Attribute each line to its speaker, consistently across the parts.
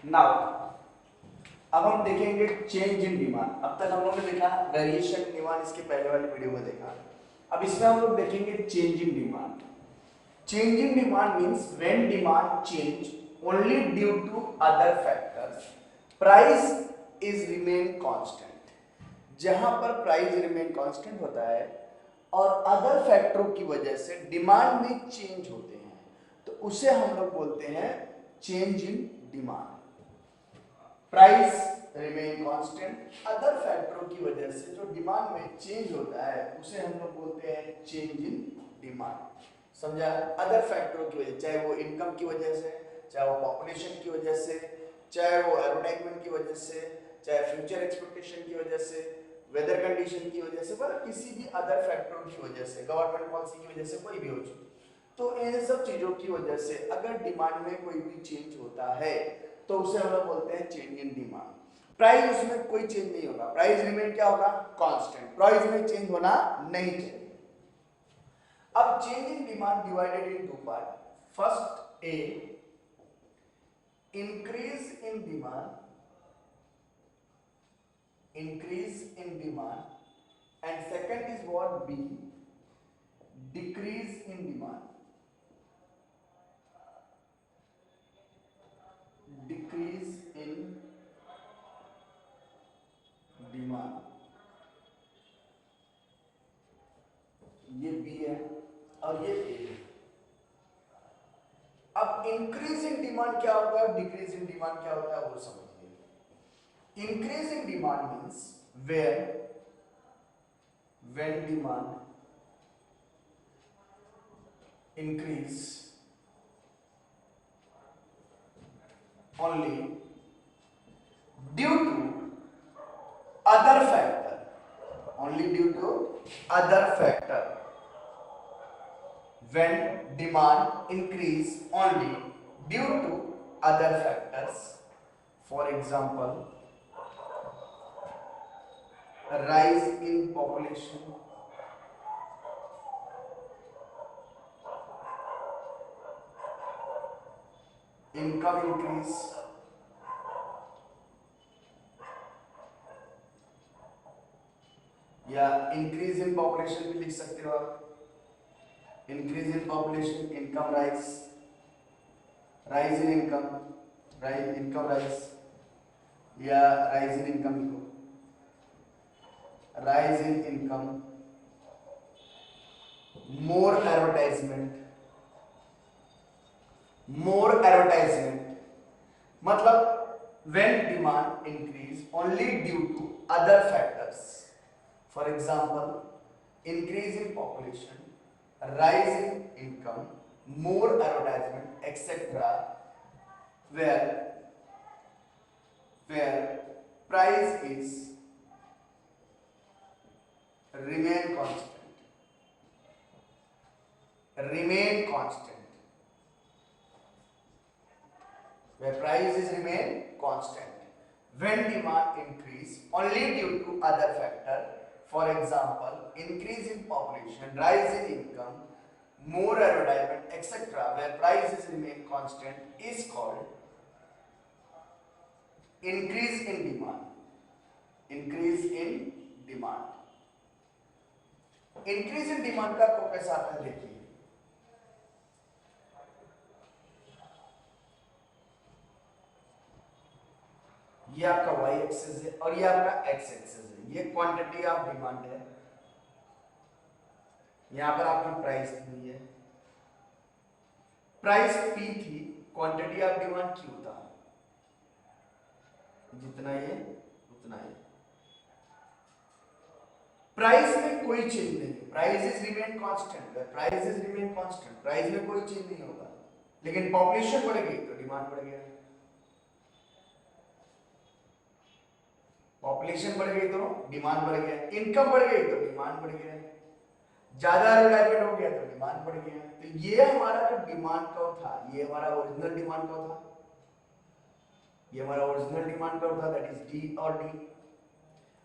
Speaker 1: Now अब हम देखेंगे चेंज इन डिमांड। अब तक हम लोगों ने देखा वेरिएशन इन डिमांड, इसके पहले वाली वीडियो में देखा। अब इसमें हम लोग देखेंगे change in demand. Change in demand means when demand change only due to other factors, price is remain constant. जहां पर प्राइस रिमेन कांस्टेंट होता है और अदर फैक्टरों की वजह से डिमांड में चेंज होते हैं, तो उसे हम लोग बोलते हैं change in demand. Price remain constant, other फैक्टरों की वजह से जो डिमांड में चेंज होता है उसे हम लोग बोलते हैं चेंज इन डिमांड। समझा? अदर फैक्टरों की वजह, चाहे वो इनकम की वजह से, चाहे वो पॉपुलेशन की वजह से, चाहे वो एडवर्टाइजमेंट की वजह से, चाहे फ्यूचर एक्सपेक्टेशन की वजह से, वेदर कंडीशन की वजह से, पर किसी भी अदर फैक्टरों की वजह से, गवर्नमेंट पॉलिसी की वजह से, कोई भी हो चुकी, तो इन सब चीजों की वजह से अगर डिमांड में कोई भी चेंज होता है तो उसे हम लोग बोलते हैं चेंज इन डिमांड। प्राइस उसमें कोई चेंज नहीं होगा, प्राइस रिमेन क्या होगा? कांस्टेंट। प्राइस में चेंज होना नहीं चाहिए। अब change in demand divided in two part. First A, increase in demand, increase in demand, and second is what? B, decrease in demand, decrease in demand, ये B है और ये A है। अब इंक्रीज इन डिमांड क्या होता है, decrease in demand क्या होता है वो समझिए। Increase in demand means when demand increase only due to other factor, only due to other factor, when demand increase only due to other factors, for example rise in population, income increase, या increase in population भी लिख सकते हो आप। Increase in population, income rise, rise in income, rise income rise, या rise in income लिखो, rise in income, more advertisement, more advertisement मतलब when demand increase only due to other factors, for example increase in population, rise in income, more advertisement, etc., where price is remain constant, remain constant, where price is remain constant, when demand increase only due to other factor, for example increase in population, rise in income, more advertisement, etc., where prices remain constant, is called increase in demand. increase in demand, increase in demand का आपको कैसा आता है देखिए। ये आपका y axis है और ये आपका x एक्सिस है। ये क्वांटिटी ऑफ डिमांड है, यहां पर आपकी प्राइस दी है, प्राइस P थी, क्वांटिटी ऑफ डिमांड Q था, जितना ये उतना ये। प्राइस में कोई चेंज नहीं, prices remain constant, prices remain constant, price में कोई चेंज नहीं होगा, लेकिन पॉपुलेशन बढ़ गई तो डिमांड बढ़ गया, पॉपुलेशन बढ़ गई तो डिमांड बढ़ गया, इनकम बढ़ गई तो डिमांड बढ़ गया, ज्यादा एडवर्टाइजमेंट हो गया तो डिमांड बढ़ गया। तो ये हमारा जो डिमांड कर्व था, ये हमारा ओरिजिनल डिमांड कर्व था, ये हमारा ओरिजिनल डिमांड कर्व था, दैट इज डी और डी।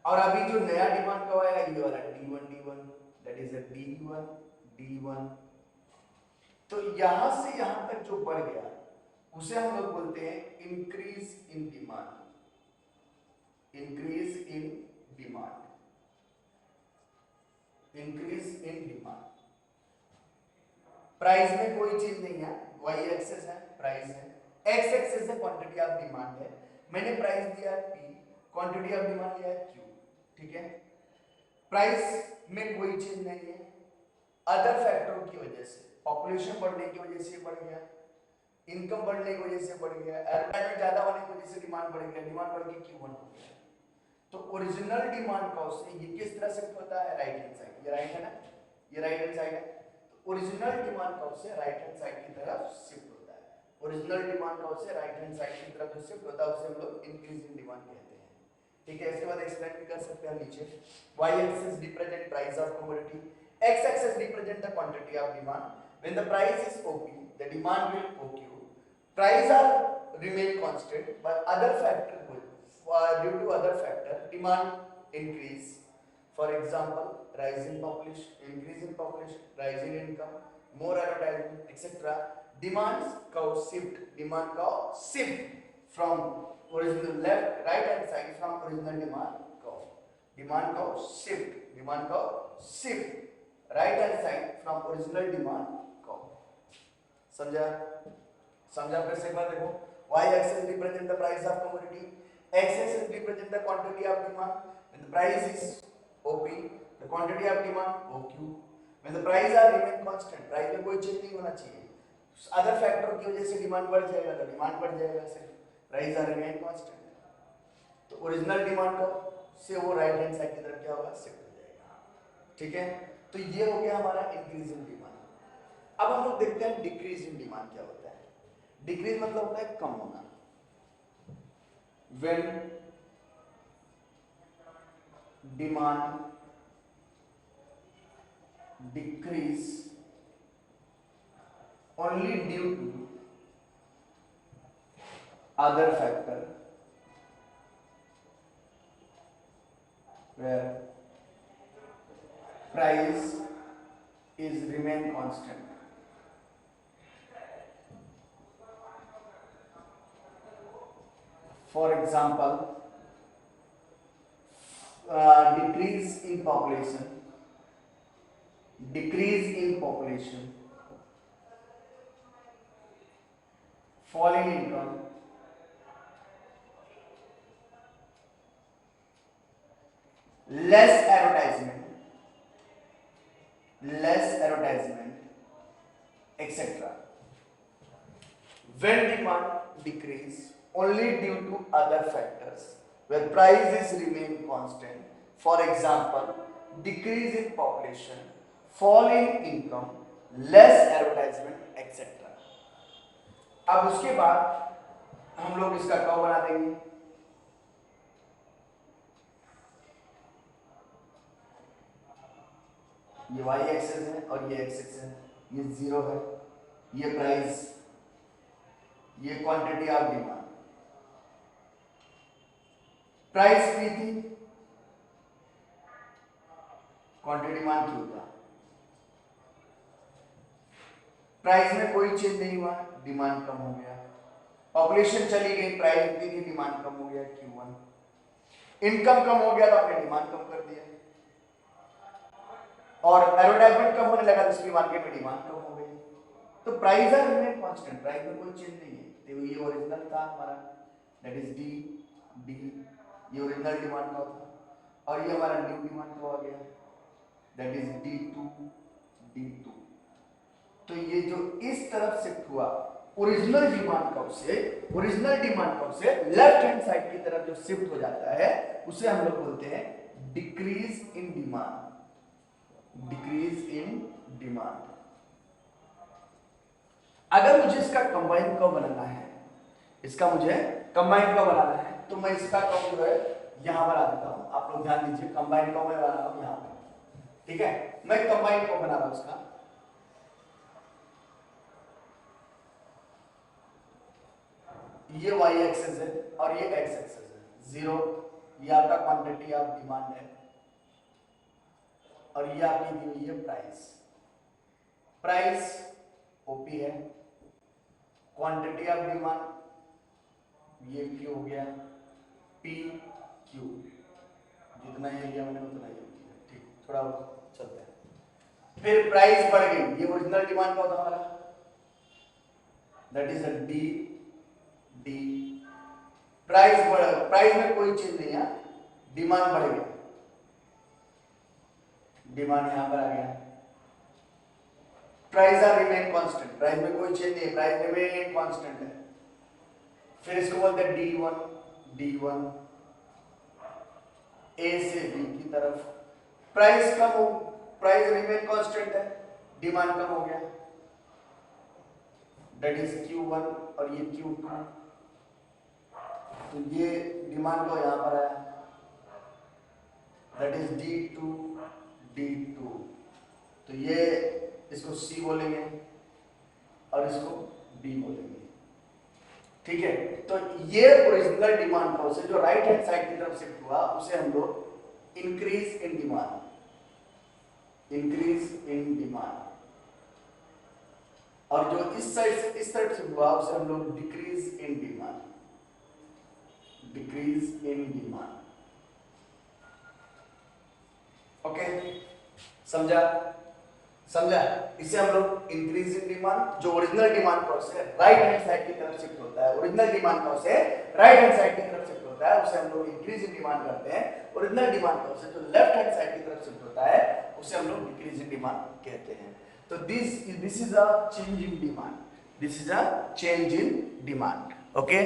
Speaker 1: और अभी जो नया डिमांड कर्व आएगा ये वाला D1 D1, that is a D1 D1। तो यहां से यहां तक जो बढ़ गया उसे हम लोग बोलते हैं increase in demand, increase in demand, increase in demand. Price में कोई चीज नहीं है, वाई एक्सेस है, प्राइस है, एक्स एक्सेस है, क्वांटिटी ऑफ डिमांड है। मैंने प्राइस दिया पी, क्वांटिटी ऑफ डिमांड लिया है क्यू, ठीक है। प्राइस में कोई चीज नहीं है, अदर फैक्टरों की वजह से, पॉपुलेशन बढ़ने की वजह से बढ़ गया, इनकम बढ़ने की वजह से बढ़ गया, एडवर्टाइजमेंट ज्यादा होने की वजह से डिमांड बढ़ गया, डिमांड बढ़ के क्यू वन हो गया। तो ओरिजिनल डिमांड का उससे ये किस तरह शिफ्ट होता है, राइट हैंड साइड, ये राइट है ना, ये राइट हैंड साइड है, तो ओरिजिनल डिमांड का उससे राइट हैंड साइड की तरफ शिफ्ट होता है। ओरिजिनल डिमांड का उससे राइट हैंड साइड की तरफ जो शिफ्ट होता है उसे हम लोग इंक्रीज इन डिमांड कहते हैं, ठीक है। इसके बाद एक्सप्लेन भी कर सकते हैं नीचे, y axis represent price of commodity, x axis represent the quantity of demand. When the price is OP, the demand will OQ. Price are remain constant, but other factor will due to other factor demand increase. For example, rise in population, increase in population, rise in income, more advertisement, etc. Demands curve shift, demand curve shift from original left right hand side from original demand curve. Demand curve shift, demand curve shift right hand side from original demand curve. समझा? समझा? फिर से एक बार देखो, y axis represent the price of commodity, x axis represent the quantity of demand. When the price is OP, the quantity of demand OQ. When the price are remain constant, price में कोई change नहीं होना चाहिए, other factor की वजह से demand बढ़ जाएगा, तो डिमांड बढ़ जाएगा, सिर्फ प्राइस आर रिमेन कांस्टेंट। तो ओरिजिनल डिमांड का से वो राइट हैंड साइड की तरफ क्या होगा, शिफ्ट हो जाएगा, ठीक है। तो ये हो गया हमारा इंक्रीज इन डिमांड। अब हम लोग देखते हैं डिक्रीज इन डिमांड क्या होता है। डिक्रीज मतलब होता है कम होना। When demand decrease only due to other factor where price is remain constant. For example, decrease in population, decrease in population, fall in income, less advertisement, etc. When demand decrease only due to other factors where prices remain constant, for example, decrease in population, fall in income, less advertisement, etc. अब उसके बाद हम लोग इसका curve बना देंगे। ये y axis है और ये x एक्सिस है, ये जीरो है, ये प्राइस, ये quantity of demand. Price P थी, क्वांटिटी डिमांड क्यू था। प्राइस में कोई चेंज नहीं हुआ, डिमांड कम हो गया। पॉपुलेशन चली गई, प्राइस उतनी थी, डिमांड कम हो गया Q1। इनकम कम हो गया तो आपने डिमांड कम कर दिया, और एडवर्टाइजमेंट कम होने लगा तो इसकी मार्केट में डिमांड कम हो गई। तो price are remain constant, price में कोई चेंज नहीं है। तो ये ओरिजिनल था हमारा, दैट इज डी, ये ओरिजिनल डिमांड का था, और ये हमारा न्यू डिमांड का आ गया, दैट इज D2। तो ये जो इस तरफ शिफ्ट हुआ ओरिजिनल डिमांड कर्व से, ओरिजिनल डिमांड कर्व से लेफ्ट हैंड साइड की तरफ जो शिफ्ट हो जाता है उसे हम लोग बोलते हैं decrease in demand, decrease in demand. अगर मुझे इसका कंबाइन कर्व बनाना है, इसका मुझे कंबाइन कर्व बनाना है, तो मैं इसका कर्व जो है यहां बना देता हूं। आप लोग ध्यान दीजिए, कंबाइन कर्व मैं बना रहा हूं यहां पे, ठीक है। मैं कंबाइन कर्व बना रहा हूं इसका, ये y एक्सिस है और ये x एक्सिस है। जीरो ये आपका क्वांटिटी ऑफ डिमांड है, और ये आपकी दी हुई है प्राइस। प्राइस ओपी है, क्वांटिटी ऑफ डिमांड, ये Q हो गया, P Q, जितना ये लिया मैंने उतना ही लिया, ठीक, थोड़ा चलते हैं। फिर प्राइस बढ़ गई, ये ओरिजिनल डिमांड का होता हमारा, that is a D D. Price में कोई चेंज नहीं है, डिमांड बढ़ गई, डिमांड यहां पर आ गया। Price are remain constant, price में कोई चेंज नहीं है, प्राइस रिमेन कांस्टेंट है। फिर इसको बोलते हैं D1 A से B की तरफ, प्राइस कम हो, प्राइस रिमेन कांस्टेंट है, डिमांड कम हो गया, दैट इज Q1 और ये Q2, तो ये डिमांड को यहां पर आया, दैट इज D2, तो ये इसको C बोलेंगे और इसको D बोलेंगे, ठीक है। तो ये ओरिजिनल डिमांड का उसे जो राइट हैंड साइड की तरफ शिफ्ट हुआ उसे हम लोग इंक्रीज इन डिमांड, और जो इस साइड से इस तरफ से हुआ उसे हम लोग डिक्रीज इन डिमांड, ओके, समझा। इसे हम लोग इंक्रीज इन डिमांड, जो ओरिजिनल डिमांड का उसे राइट हैंड साइड की तरफ शिफ्ट होता है, ओरिजिनल डिमांड का उसे राइट हैंड साइड की तरफ शिफ्ट होता है, उसे हम लोग इंक्रीज इन डिमांड करते हैं। ओरिजिनल डिमांड का उसे जो लेफ्ट हैंड साइड की तरफ शिफ्ट होता है उसे हम लोग डिक्रीज इन डिमांड कहते हैं। तो this is a change in demand, okay.